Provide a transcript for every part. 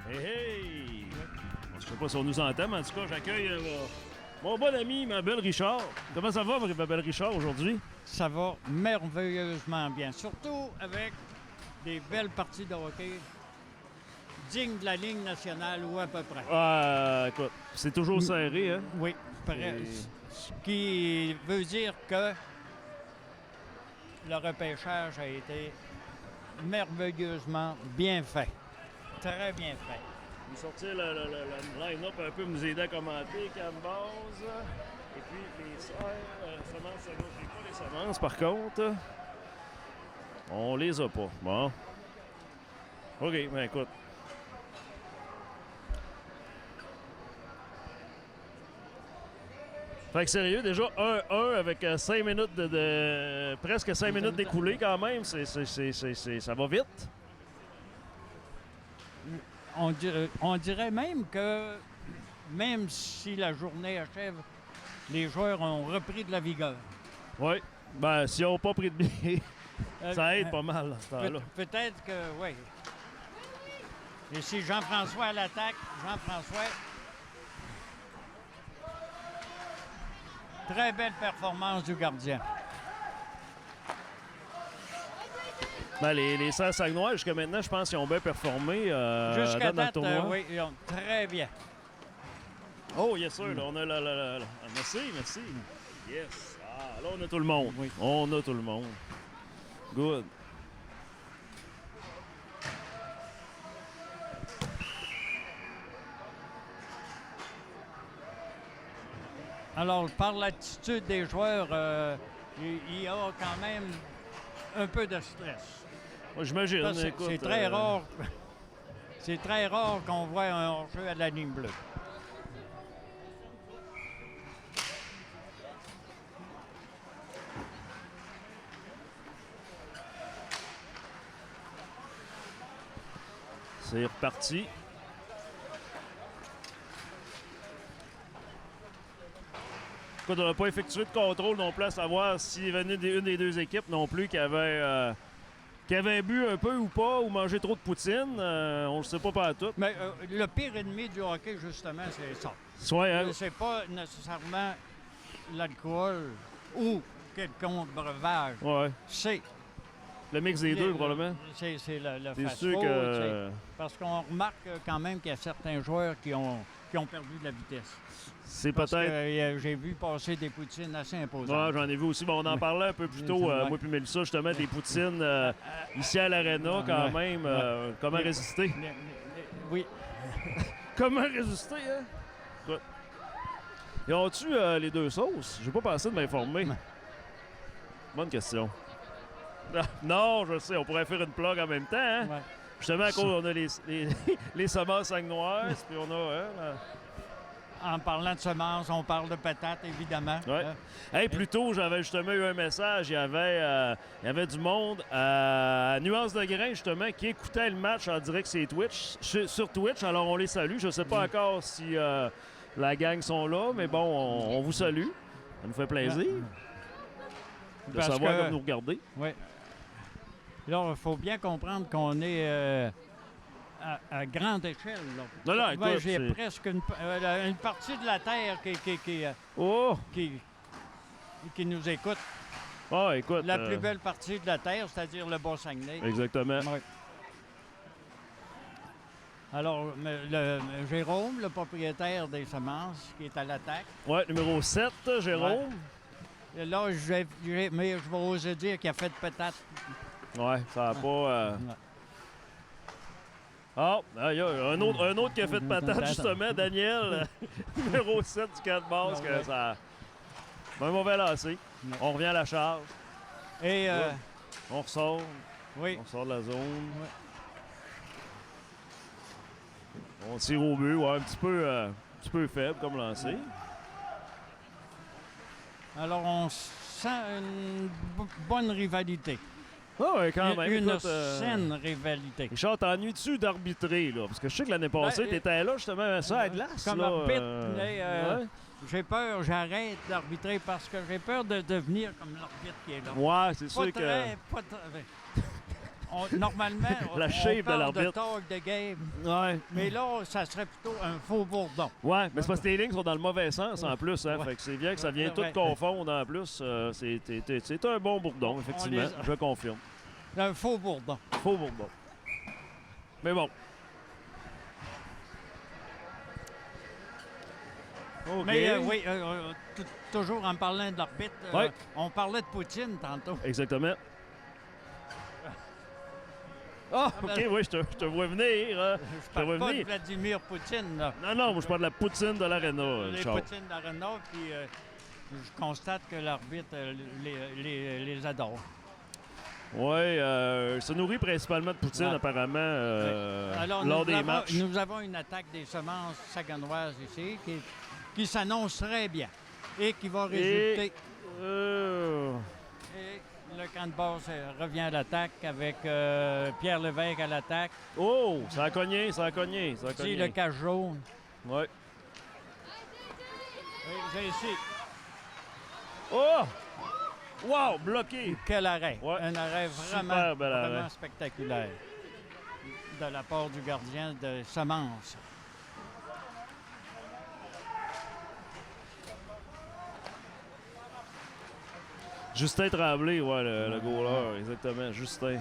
Hey, hey! Je sais pas si on nous entend, mais en tout cas, j'accueille mon bon ami, ma belle Richard. Comment ça va, ma belle Richard, aujourd'hui? Ça va merveilleusement bien, surtout avec des belles parties de hockey dignes de la Ligue nationale ou à peu près. Écoute, c'est toujours serré, hein? Oui, ce qui veut dire que le repêchage a été merveilleusement bien fait. Très bien fait. Nous sortir la line-up un peu, nous aider à commenter, Cam Base. Et puis les semences, ça j'ai pas les semences par contre. On les a pas. Bon. OK, ben écoute. Fait que sérieux, déjà 1-1 avec 5 minutes presque 5 minutes d'écoulées quand même, ça va vite. On dirait même que, même si la journée achève, les joueurs ont repris de la vigueur. Oui. Ben, s'ils n'ont pas pris de billet, ça aide pas mal à ce temps-là. Peut-être que, oui. Et si Jean-François à l'attaque, Jean-François, très belle performance du gardien. Ben, les Saint-Sagnois, jusqu'à maintenant, je pense qu'ils ont bien performé jusqu'à dans le date, tournoi. oui, ils ont très bien. Oh, yes, sir. Là, on a merci. Yes. Ah, là, on a tout le monde. Oui. On a tout le monde. Good. Alors, par l'attitude des joueurs, il y a quand même un peu de stress. Moi, j'imagine. C'est très rare. C'est très rare qu'on voit un hors-jeu à la ligne bleue. C'est reparti. Écoute, on n'a pas effectué de contrôle non plus à savoir s'il venait d'une des deux équipes non plus qui avait bu un peu ou pas, ou mangé trop de poutine. On ne le sait pas tout. Mais le pire ennemi du hockey, justement, c'est ça. Ouais, hein? C'est pas nécessairement l'alcool ou quelconque breuvage. Ouais. C'est le mix des deux, probablement. C'est le c'est fast sûr food. Que... Parce qu'on remarque quand même qu'il y a certains joueurs qui ont perdu de la vitesse. C'est peut-être. J'ai vu passer des poutines assez imposantes. Ouais, j'en ai vu aussi. Bon, on en parlait un peu plus tôt, moi et Mélissa, justement, des poutines ici à l'Arena, quand même. Comment résister? Oui. Comment résister, hein? Écoute. Ils ont-tu les deux sauces? J'ai pas pensé de m'informer. Bonne question. Non, je sais, on pourrait faire une plug en même temps, hein? Ouais. Justement, à cause, on a les semences sagnoises, puis on a... En parlant de semences, on parle de patates, évidemment. Oui. Hey, plus tôt, j'avais justement eu un message. Il y avait du monde à Nuance de Grain, justement, qui écoutait le match en direct sur Twitch. Alors, on les salue. Je ne sais pas encore si la gang sont là, mais bon, on vous salue. Ça nous fait plaisir de savoir comment nous regarder. Oui. Là, il faut bien comprendre qu'on est... À grande échelle. Là. Non, écoute, j'ai presque une partie de la Terre qui nous écoute. Oh, écoute, la plus belle partie de la Terre, c'est-à-dire le Bas-Saguenay. Exactement. Oui. Alors, Jérôme, le propriétaire des semences, qui est à l'attaque. Oui, numéro 7, Jérôme. Ouais. Là, mais je vais oser dire qu'il a fait de patates. Oui, ça n'a pas... Ah, il y a un autre qui a fait de patate, justement, Daniel, numéro 7 du 4 base, que ça a un mauvais lancer. On revient à la charge. Et on ressort. Oui. On sort de la zone. Oui. On tire au but, un petit peu faible comme lancer. Alors, on sent une bonne rivalité. Ah oui, quand même. Une saine rivalité. Richard, t'ennuies-tu d'arbitrer, là? Parce que je sais que l'année passée, t'étais là, justement, ça à glace. Comme arbitre, j'ai peur, j'arrête d'arbitrer parce que j'ai peur de devenir comme l'arbitre qui est là. Ouais, c'est sûr que... Normalement, La on shape de parle l'arbitre. talk de game, Ouais. mais là, ça serait plutôt un faux bourdon. Ouais, mais c'est parce que les lignes sont dans le mauvais sens en plus. Hein, Ouais. fait que c'est bien que ça vient tout Ouais. confondre en plus. C'est un bon bourdon, effectivement. les- Je confirme. Un faux bourdon. Faux bourdon. Mais bon. OK. Mais oui, toujours en parlant de l'arbitre, Ouais. on parlait de Poutine tantôt. Exactement. Ah, OK, oui, je te vois venir. Hein. Je parle vois pas de venir. Vladimir Poutine, là. Non, moi, je parle de la poutine de l'aréna, Les Charles. Poutines d'Arena, puis je constate que l'arbitre les adore. Oui, se nourrit principalement de poutine, Ouais. apparemment, Alors, lors des matchs. nous avons une attaque des semences saguennoises ici qui s'annonce très bien et qui va résulter. Et le camp de base revient à l'attaque avec Pierre Lévesque à l'attaque. Oh, ça a cogné, ça a cogné, ça a Ici, cogné. le cache jaune. Ouais. Et j'ai ici, Oh! Wow, bloqué! quel arrêt. Ouais. Un arrêt Super vraiment, bel arrêt. vraiment spectaculaire de la part du gardien de semences. Justin Tremblay, ouais, le goaler, exactement, Justin.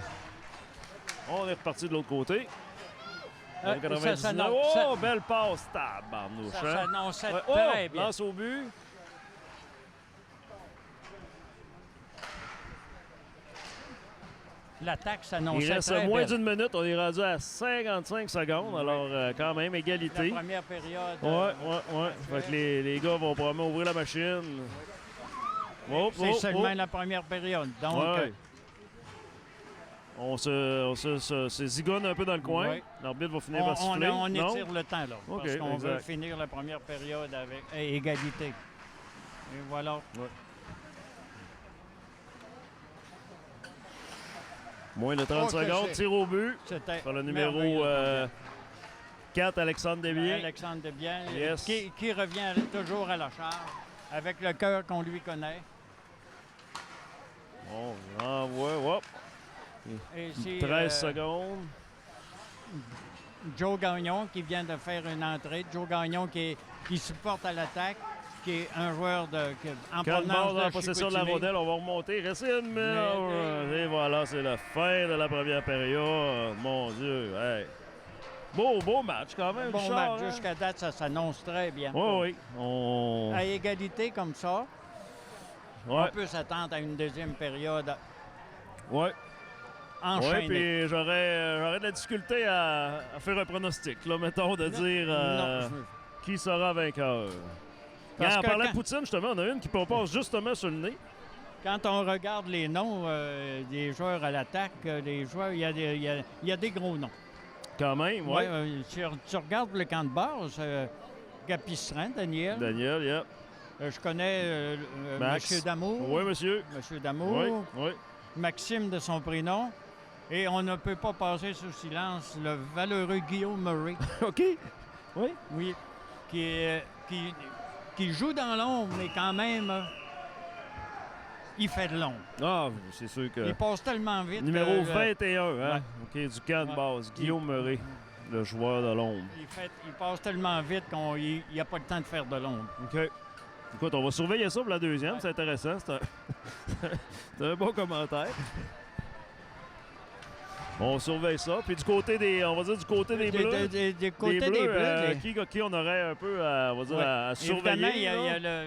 On est reparti de l'autre côté. Ça 99. s'annonce- Oh, ça- belle passe, tabarnouche. Ça hein? s'annonçait Ouais. très Oh, bien. lance au but. L'attaque Il s'annonçait reste très moins belle. d'une minute. On est rendu à 55 secondes. Alors, quand même, égalité. La première période. Ouais. Fait que les gars vont probablement ouvrir la machine. Oh, C'est seulement la première période. Donc, Ouais. On se zigonne un peu dans le coin. Ouais. L'arbitre va finir par siffler. on Non? étire le temps, là. OK, parce qu'on veut exact. finir la première période avec égalité. Et voilà. Moins de 30 OK, secondes. c'est- Tir au but. C'était Par le numéro merveilleux. 4, Alexandre Desbiens. Alexandre Desbiens, Yes. qui revient toujours à la charge, avec le cœur qu'on lui connaît. On envoie. Hop. Et c'est 13 secondes. Joe Gagnon qui vient de faire une entrée. Joe Gagnon qui supporte à l'attaque, qui est un joueur en Quand provenance base en de possession de la Chicoutimi. rondelle, on va remonter. Restez une minute. Et voilà, c'est la fin de la première période. Mon Dieu. Hey. Beau match quand même. Bon Richard, match. hein? Jusqu'à date, ça s'annonce très bien. Oui. À égalité comme ça, on peut s'attendre à une deuxième période Ouais. enchaînée. Oui, puis j'aurais de la difficulté à faire un pronostic, là, mettons, de dire Non, qui sera vainqueur. Parce En que parlant de quand- Poutine, justement, on a une qui passe justement sur le nez. Quand on regarde les noms des joueurs à l'attaque, des joueurs, il y a des gros noms. Quand même, oui. Ouais, tu regardes le camp de base, Capistran, Daniel. Daniel, yeah. Je connais Max. M. Damour. Oui, monsieur. M. Damour. Oui, oui. Maxime de son prénom. Et on ne peut pas passer sous silence le valeureux Guillaume Murray. OK. Oui. Oui. Qui joue dans l'ombre, mais quand même, il fait de l'ombre. Ah, c'est sûr que... Il passe tellement vite. Numéro que, 21, hein? ouais. OK, du camp de Ouais. base. Guillaume Murray, le joueur de l'ombre. Il passe tellement vite qu'il n'y a pas le temps de faire de l'ombre. OK. Écoute, on va surveiller ça pour la deuxième. Ouais. C'est intéressant. C'est un bon commentaire. On surveille ça. Puis du côté des... On va dire du côté des Bleus. Du côté des Bleus, Qui on aurait un peu à, on va dire, ouais. à surveiller? Évidemment, il y a là?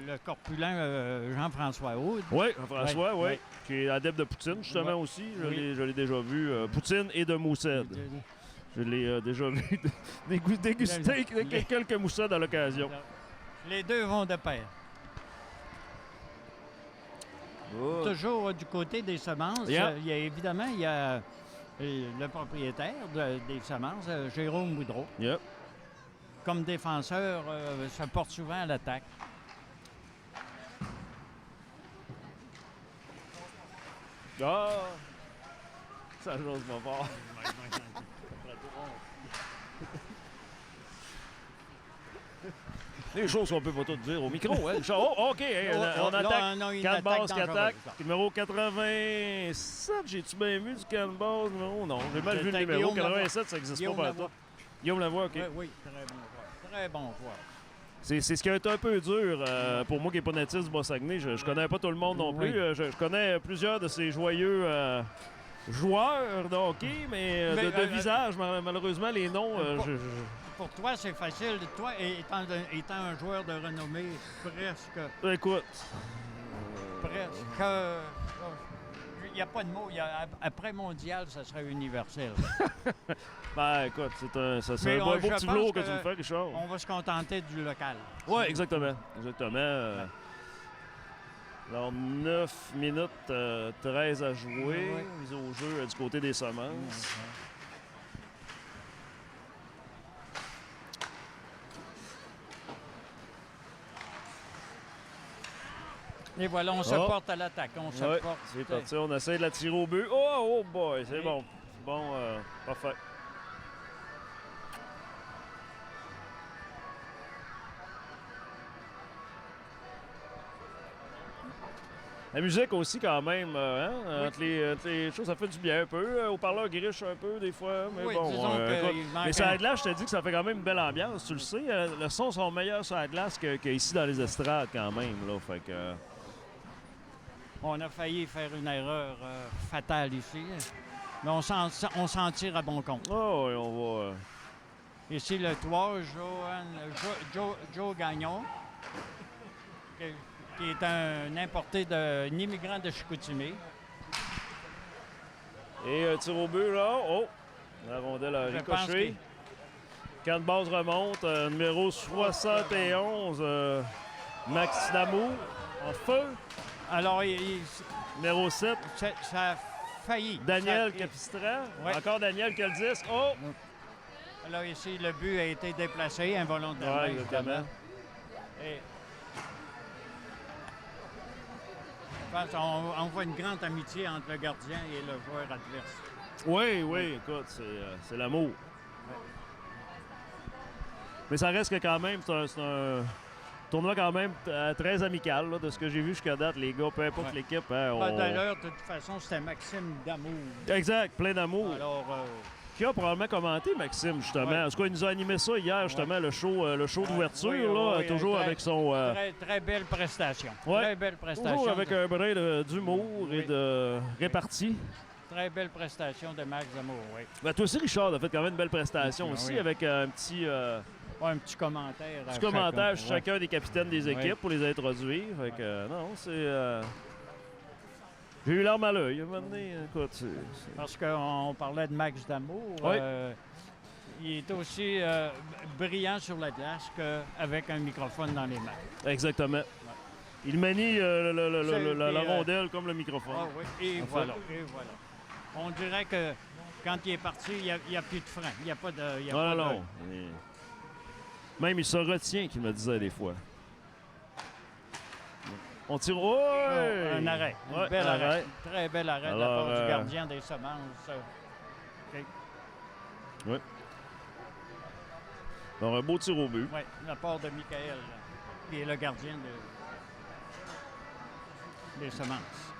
le corpulent Jean-François Aude. Oui, François, Ouais, oui. ouais. Qui est adepte de Poutine, justement, Ouais. aussi. Oui. Je l'ai déjà vu. Poutine et de Moussed. Je l'ai déjà vu déguster quelques Moussed à l'occasion. Les deux vont de pair. Oh. Toujours du côté des semences, Yeah. il y a le propriétaire des semences, Jérôme Boudreau. Yep. Comme défenseur, se porte souvent à l'attaque. Ah! Ça j'ose pas fort. Les choses qu'on peut pas toutes dire au micro, hein? Oh, OK, hey, on attaque. Canne Basse qui attaque. Numéro 87, j'ai-tu bien vu du Canne Basse? Non, j'ai mal vu le numéro. 87, ça n'existe pas partout. Guillaume Lavoie, OK. Oui, très bon joueur. Très bon joueur. C'est ce qui a été un peu dur pour moi qui n'ai pas natif du Bas-Saguenay. Je connais pas tout le monde non plus. Oui. Je connais plusieurs de ces joyeux joueurs de hockey, mais de visage, malheureusement, les noms... Pour toi, c'est facile. Toi, étant un joueur de renommée, presque... Écoute... Presque... Il n'y a pas de mots. Après mondial, ça serait universel. Ben, écoute, c'est un beau petit lot que tu me fais, Richard. On va se contenter du local. Oui, exactement. Alors, 9 minutes 13 à jouer. Mise au jeu du côté des semences. Et voilà, on se porte à l'attaque. C'est parti, on essaie de la tirer au but. Oh boy, c'est bon. Bon, parfait. La musique aussi, quand même, entre les choses, ça fait du bien un peu. Au parleur griche un peu, des fois. Mais bon, mais sur la glace, je te dis que ça fait quand même une belle ambiance, tu le sais. Le son sont meilleurs sur la glace qu'ici dans les estrades, quand même. Là, fait que... On a failli faire une erreur fatale ici, mais on s'en tire à bon compte. Oh, oui, on va... Ici, le 3, Joe Gagnon, qui est un importé, un immigrant de Chicoutimi. Et un tir au but, là. Oh! La rondelle a ricoché. Canne Basse remonte. Numéro 71, Max Damour, en feu. Alors, numéro 7. Ça a failli. Daniel Capistran. Ouais. Encore Daniel qui a le 10. Oh! Alors ici, le but a été déplacé involontairement. Oui, exactement. Et... Je pense qu'on voit une grande amitié entre le gardien et le joueur adverse. Oui, écoute, c'est l'amour. Ouais. Mais ça reste que quand même, c'est un tournoi quand même très amical, là, de ce que j'ai vu jusqu'à date. Les gars, peu importe l'équipe. Hein, D'ailleurs, de toute façon, c'était Maxime Damour. Exact, plein d'amour. Alors, qui a probablement commenté, Maxime, justement. En tout cas, il nous a animé ça hier, justement, le show d'ouverture, toujours avec son... Très belle prestation. Très belle prestation. Toujours avec un brin d'humour et de répartie. Très belle prestation de Max Damour, oui. Ben, toi aussi, Richard, a fait quand même une belle prestation aussi, avec un petit... un petit commentaire. Un petit commentaire sur chacun des capitaines des équipes pour les introduire. Fait que, non, c'est... J'ai eu l'arme à l'œil. Écoute, parce qu'on parlait de Max Damour. Il est aussi brillant sur la glace qu'avec un microphone dans les mains. Exactement. Il manie la rondelle comme le microphone. Ah oui, et voilà. On dirait que quand il est parti, il n'y a plus de frein. Il n'y a pas de... non. Même il se retient, qu'il me disait des fois. On tire... Oh, un arrêt. Un bel arrêt. Très bel arrêt de la part du gardien des semences. Okay. Oui. Alors, un beau tir au but. Oui, de la part de Michael, qui est le gardien des semences.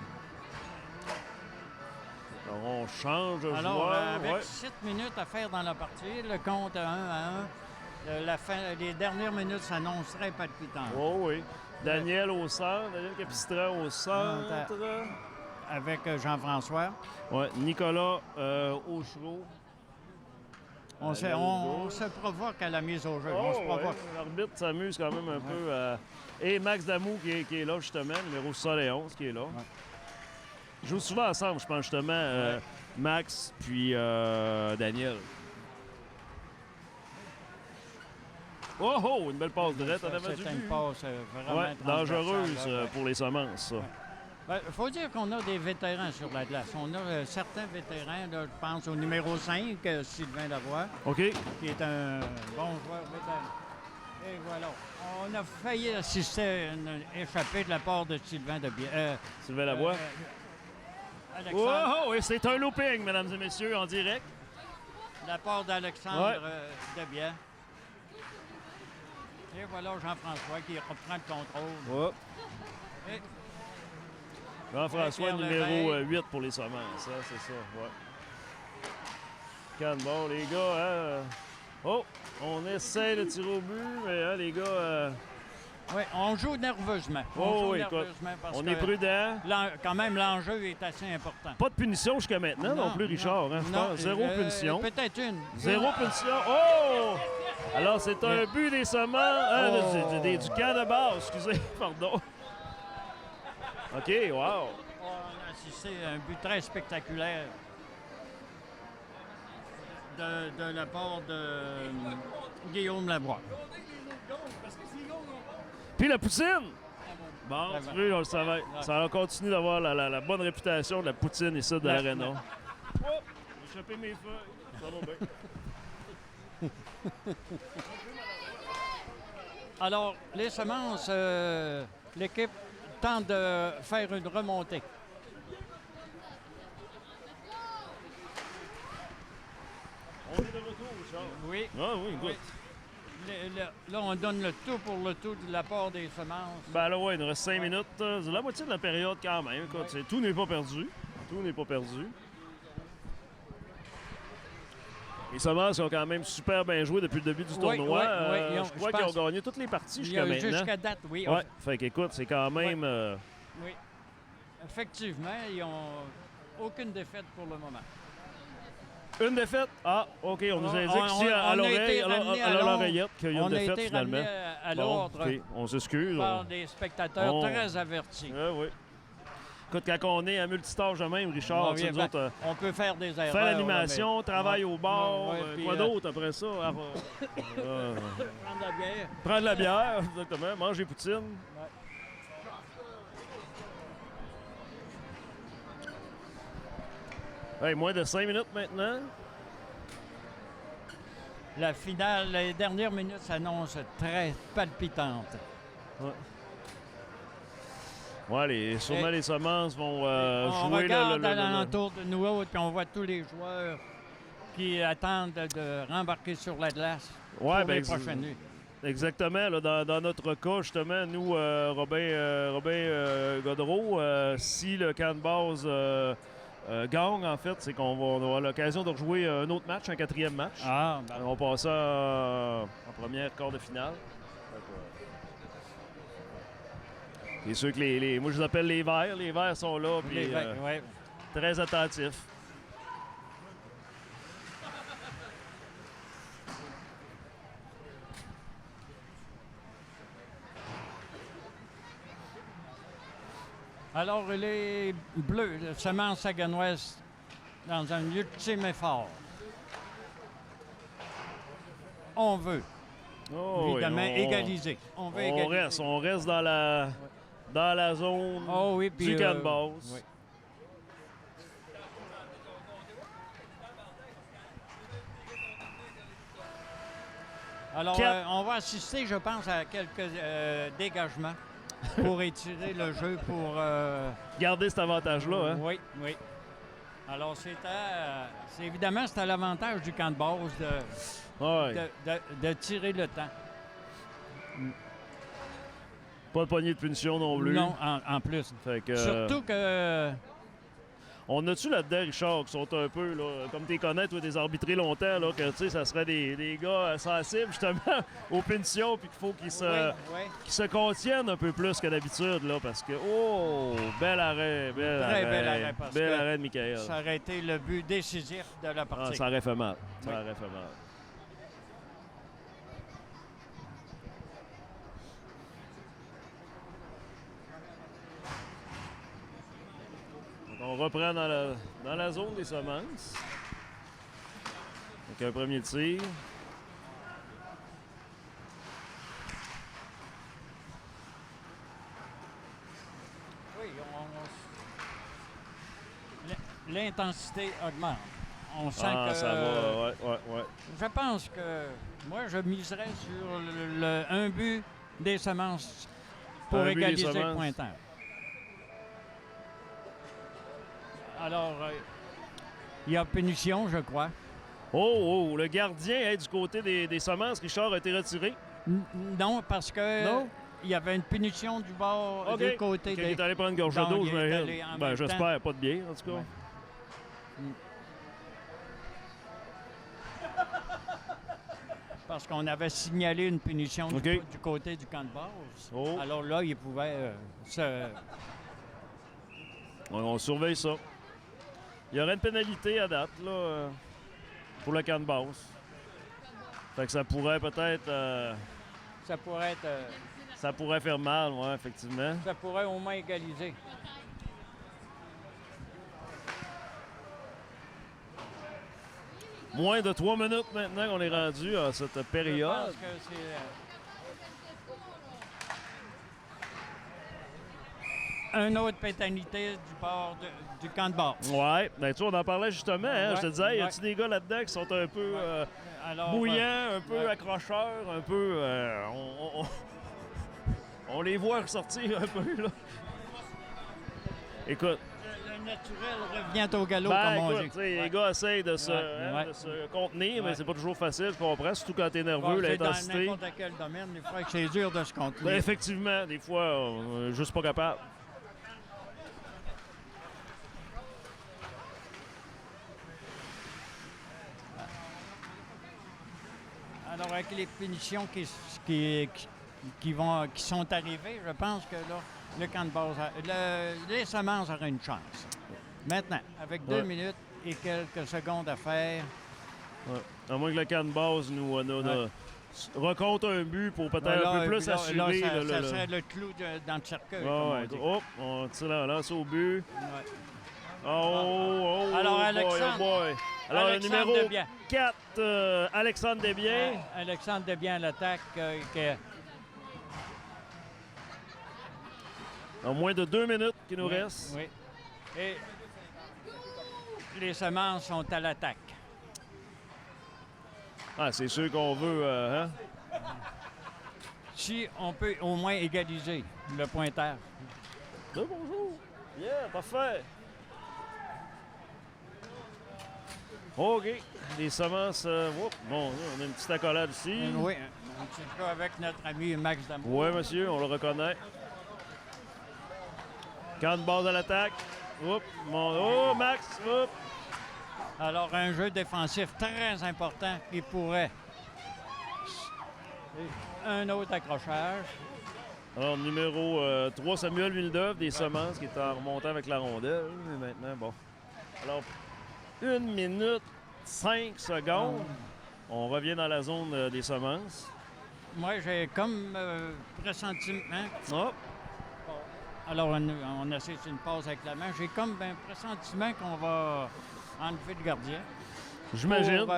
Alors, on change de joueur. Alors, avec 7 minutes à faire dans la partie, le compte 1 à 1. Les dernières minutes s'annoncent très palpitantes. Oh, oui. Daniel au centre, Daniel Capistran au centre. Avec Jean-François. Oui, Nicolas Auchereau. On se provoque à la mise au jeu. On se provoque. L'arbitre s'amuse quand même un peu. Et Max Damour qui est là, justement, numéro 71, qui est là. Ouais. Ils jouent souvent ensemble, je pense, justement, Max puis Daniel. Oh, une belle passe droite, on avait du C'est une passe vraiment dangereuse pour les semences, ça. Il faut dire qu'on a des vétérans sur la glace. On a certains vétérans, là, je pense au numéro 5, Sylvain Lavoie, qui est un bon joueur vétéran. Et voilà. On a failli assister à une échappée de la part de Sylvain Sylvain Lavoie. Oh, et c'est un looping, mesdames et messieurs, en direct. De la part d'Alexandre Debian. Et voilà Jean-François qui reprend le contrôle. Ouais. Et... Jean-François, numéro 8 pour les semences. Hein, c'est ça, ouais. Canne, bon, les gars, hein, oh, on essaie de tirer au but, mais hein, les gars... Oui, on joue nerveusement. On est prudent. Quand même, l'enjeu est assez important. Pas de punition jusqu'à maintenant non plus, Richard. Hein, non, zéro punition. Peut-être une. Zéro punition. Oh! Alors, c'est un but des semences. Du camp de base, excusez, pardon. OK, wow. On a assisté à un but très spectaculaire de la part de Guillaume Lavoie. Puis la poutine! Bon, tu veux, on le savait. Ça a continué d'avoir la bonne réputation de la poutine ici de l'Arena. Oh! J'ai échappé mes feuilles. Ça va bien. Alors, les semences, l'équipe tente de faire une remontée. On est de retour, Richard. Oui. Ah oui, écoute. Là, on donne le tout pour le tout de la part des semences. Ben là, ouais, il nous reste 5 minutes. C'est la moitié de la période quand même. Écoute, tout n'est pas perdu. Tout n'est pas perdu. Les semences ont quand même super bien joué depuis le début du tournoi. Je crois qu'ils ont gagné toutes les parties jusqu'à maintenant. Jusqu'à date, oui. Ouais. Fait qu'écoute, c'est quand même... Oui. Effectivement, ils n'ont aucune défaite pour le moment. Une défaite? Ah, OK, on nous indique ici à l'oreillette qu'il y a une défaite finalement. On a été ramené à l'ordre. Okay. On s'excuse. Par des spectateurs très avertis. Oui. Écoute, quand on est à multitâche de même, Richard, nous autres, on peut faire des erreurs. Faire l'animation, travail au bar, quoi d'autre après ça? Prendre la bière. Prendre la bière, exactement. Manger poutine. Ouais. Hey, moins de 5 minutes maintenant. La finale, les dernières minutes s'annoncent très palpitantes. Ouais, sûrement les semences vont on jouer regarde à l'entour de nous autres, puis on voit tous les joueurs qui attendent de rembarquer sur la glace pour les prochaines nuits. Exactement. Là, dans notre cas, justement, nous, Robin Godreau, si le camp de base gagne, en fait, c'est qu'on va avoir l'occasion de rejouer un autre match, un 4e match. On va passer en première quart de finale. C'est sûr que moi, je les appelle les Verts. Les Verts sont là, puis très attentifs. Alors, les Bleus, le Semences Saganoise, dans un ultime effort. On veut, évidemment, égaliser. On reste dans la zone du camp de base. Oui. Alors, on va assister, je pense, à quelques dégagements pour étirer le jeu, pour... garder cet avantage-là. Hein? Oui. Alors, évidemment, c'est à l'avantage du camp de base de tirer le temps. Pas de poignée de punition non plus. Non, en plus. Fait que, surtout que... On a-tu là-dedans, Richard, qui sont un peu, là, comme tu les connais, toi, des arbitrés longtemps, là, que tu sais, ça serait des gars sensibles, justement, aux punitions, puis qu'il faut qu'ils se contiennent un peu plus que d'habitude, là, parce que, bel arrêt, bel arrêt de Michael. Ça aurait été le but décisif de la partie. Ça aurait fait mal. Ça aurait fait mal. On reprend dans la zone des semences. Avec un premier tir. Oui, l'intensité augmente. On sent que... ça va, ouais. Je pense que moi, je miserais sur un but des semences pour égaliser le pointeur. Alors, il y a punition, je crois. Le gardien du côté des semences, Richard, a été retiré. Non, parce que Non? il y avait une punition du bord du côté Il est allé prendre une gorgée d'eau, j'imagine. Ben, j'espère, pas de bière, en tout cas. Ouais. Parce qu'on avait signalé une punition du côté du camp de base. Oh. Alors là, il pouvait se... On surveille ça. Il y aurait une pénalité à date, là, pour le camp de base. Fait que ça pourrait peut-être... Ça pourrait être... ça pourrait faire mal, oui, effectivement. Ça pourrait au moins égaliser. Moins de 3 minutes maintenant qu'on est rendu à cette période. Je pense que c'est... une autre pénalité du bord du camp de bord. Oui, bien tu vois, on en parlait justement. Hein, je te disais, y a-t-il des gars là-dedans qui sont un peu bouillants, un peu accrocheurs, un peu... on les voit ressortir un peu, là. Écoute... Le naturel revient au galop, ben, comme on écoute, dit. Les gars essayent de se contenir, mais c'est pas toujours facile, je comprends, surtout quand t'es nerveux, l'intensité. Dans n'importe quel domaine, des fois que c'est dur de se contenir. Ben, effectivement, des fois, juste pas capable. Alors, avec les punitions qui sont arrivées, je pense que là, le camp de base, les semences auraient une chance. Maintenant, avec 2 minutes et quelques secondes à faire. Ouais. À moins que le camp de base nous recompte un but pour peut-être un peu plus assurer. Ça serait le clou dans le cercueil. Hop, on tire la lance au but. Ouais. Oh, alors, Alexandre. Boy. Alors, Alexandre le numéro Desbiens. 4, Alexandre Desbiens. Alexandre Desbiens à l'attaque. En moins de 2 minutes qu'il nous reste. Oui. Et les semences sont à l'attaque. Ah, c'est sûr qu'on veut, hein? Si on peut au moins égaliser le pointeur. Bonjour. Yeah, parfait. OK. Les semences. Bon, on a une petite accolade ici. Oui, un petit peu avec notre ami Max Damour. Oui, monsieur, on le reconnaît. Camp de base à l'attaque. Oh, Max! Oups. Alors, un jeu défensif très important qui pourrait. Un autre accrochage. Alors, numéro 3, Samuel Villeneuve, des semences, qui est en remontant avec la rondelle. Mais maintenant, bon. Alors, 1 minute 5 secondes. On revient dans la zone des semences. Moi, j'ai comme pressentiment. Oh. Alors, on essaie une passe avec la main. J'ai comme un pressentiment qu'on va enlever le gardien. J'imagine. Pour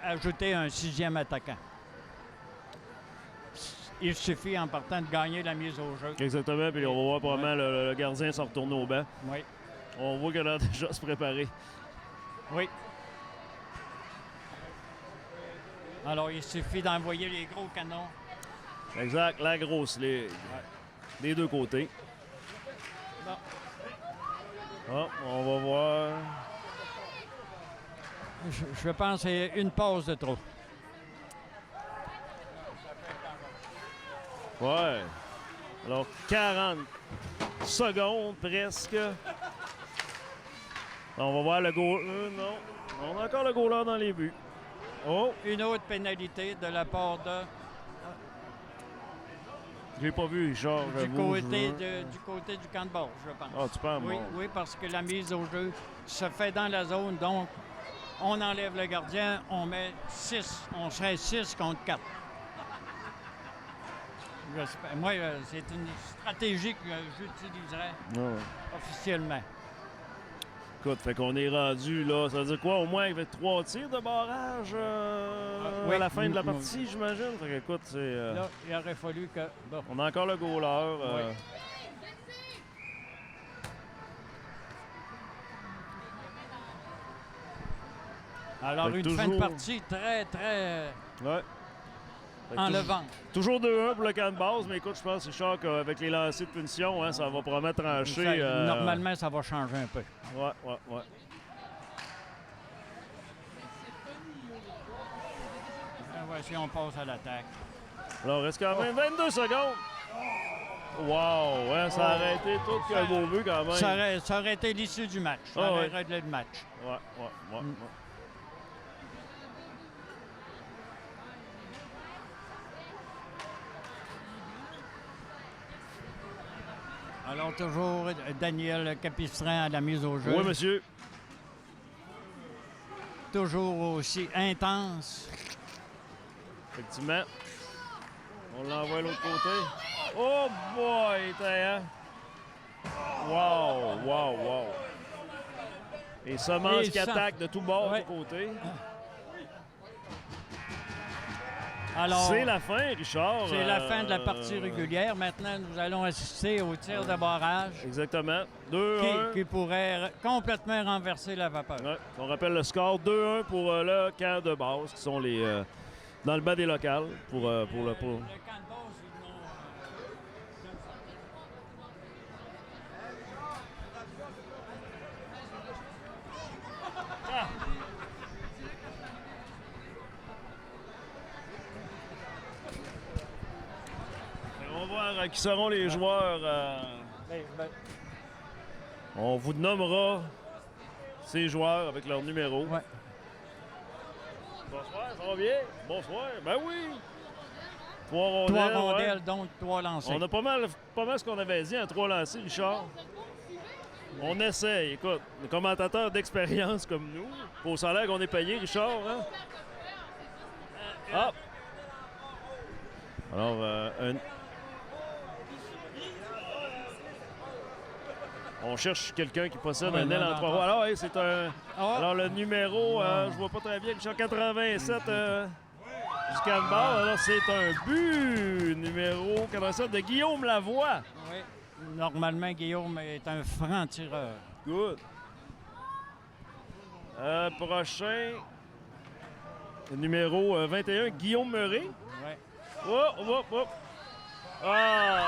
ajouter un 6e attaquant. Il suffit en partant de gagner la mise au jeu. Exactement, puis on va voir probablement le gardien s'en retourner au banc. Oui. On voit qu'il a déjà se préparer. Oui. Alors, il suffit d'envoyer les gros canons. Exact, la grosse ligue. Des deux côtés. Bon. Oh, on va voir. Je pense que c'est une pause de trop. Ouais. Alors, 40 secondes presque. On va voir le goal. Non. On a encore le goaler dans les buts. Oh! Une autre pénalité de la part de... J'ai pas vu, Richard. Du côté du camp de base, je pense. Ah, tu penses? Oui, parce que la mise au jeu se fait dans la zone, donc on enlève le gardien, on met 6. On serait 6 contre 4. Moi, c'est une stratégie que j'utiliserais officiellement. Écoute, fait qu'on est rendu là. Ça veut dire quoi? Au moins avec 3 tirs de barrage à la fin de la partie, j'imagine. Fait que, écoute, c'est... Là, il aurait fallu que... Bon. On a encore le goaler. Alors, une fin de partie très, très enlevante. Toujours 2-1 pour le camp de base, mais écoute, je pense, Richard, qu'avec les lancers de punition, hein, ça va probablement trancher. Normalement, ça va changer un peu. Ouais. Voici, on passe à l'attaque. Alors, il reste quand même 22 secondes. Wow, ouais, ça aurait été tout qu'un beau but quand même. Ça aurait été l'issue du match. Ça aurait réglé le match. Ouais. Alors, toujours Daniel Capistran à la mise au jeu. Oui, monsieur. Toujours aussi intense. Effectivement. On l'envoie de l'autre côté. Oh boy, hein? Wow. Et Semence qui attaque de tous bords de côté. C'est la fin, Richard. C'est la fin de la partie régulière. Maintenant, nous allons assister au tir de barrage. Exactement. 2-1. Qui pourrait complètement renverser la vapeur. Ouais. On rappelle le score 2-1 pour le camp de base, qui sont les dans le bas des locales. Pour le camp de base, ils On va voir qui seront les joueurs. On vous nommera ces joueurs avec leur numéro. Ouais. Bonsoir, ça va bien? Bonsoir. Ben oui! 3 rondelles, donc 3 lancers. On a pas mal ce qu'on avait dit, 3 lancers, Richard. On essaye. Écoute, les commentateurs d'expérience comme nous, au salaire qu'on est payé, Richard, hein? Ah! Alors, on cherche quelqu'un qui possède un aile en 3 roues. Alors, c'est un... Alors, le numéro, je vois pas très bien, Richard, 87 du Canberra. Alors, c'est un but, numéro 87 de Guillaume Lavoie. Oui. Normalement, Guillaume est un franc tireur. Good. Prochain, numéro 21, Guillaume Murray. Oui. Oh. Ah!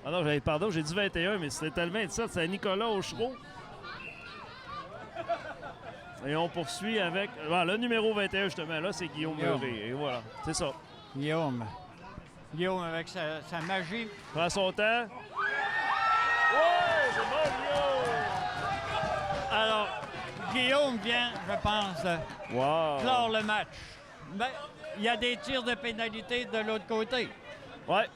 Ah non, pardon, j'ai dit 21, mais c'était le 27, c'est Nicolas Auchereau. Et on poursuit avec... le numéro 21, justement, là, c'est Guillaume Murray. Et voilà, c'est ça. Guillaume avec sa magie. Prend son temps. Ouais, c'est bon, Guillaume! Alors, Guillaume vient, je pense, clore le match. Mais il y a des tirs de pénalité de l'autre côté. Ouais.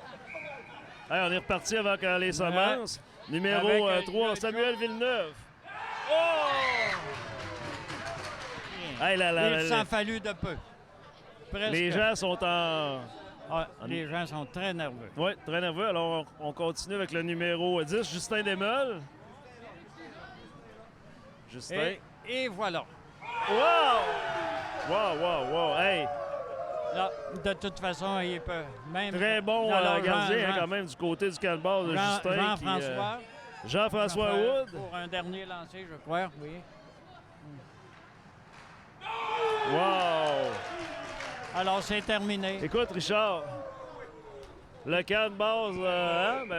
Hey, on est reparti avec les semences. Numéro 3, Samuel Villeneuve. Oh! Hey, il s'en fallu de peu. Presque. Les gens sont les gens sont très nerveux. Oui, très nerveux. Alors, on continue avec le numéro 10, Justin Desmeules. Justin. Et voilà. Wow! Hey! Là, de toute façon, il peut même... Très bon gardien, quand même, du côté du Canberra de Justin. Jean-François Wood. Pour un dernier lancé, je crois, oui. Wow! Alors, c'est terminé. Écoute, Richard, le camp de base,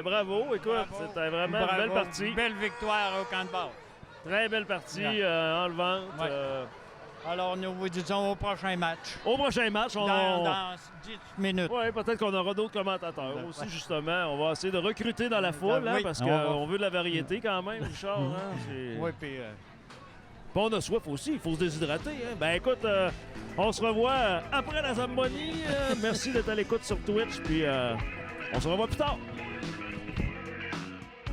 bravo. Écoute, c'était vraiment une belle partie. Belle victoire au camp de base. Très belle partie, enlevante. Ouais. Alors, nous vous disons au prochain match. Au prochain match, dans 10 minutes. Oui, peut-être qu'on aura d'autres commentateurs aussi, justement. On va essayer de recruter dans la foule, parce qu'on veut de la variété quand même, Richard. Oui, puis... on a soif aussi, il faut se déshydrater. Hein? Ben écoute, on se revoit après la Zamboni. Merci d'être à l'écoute sur Twitch, puis on se revoit plus tard.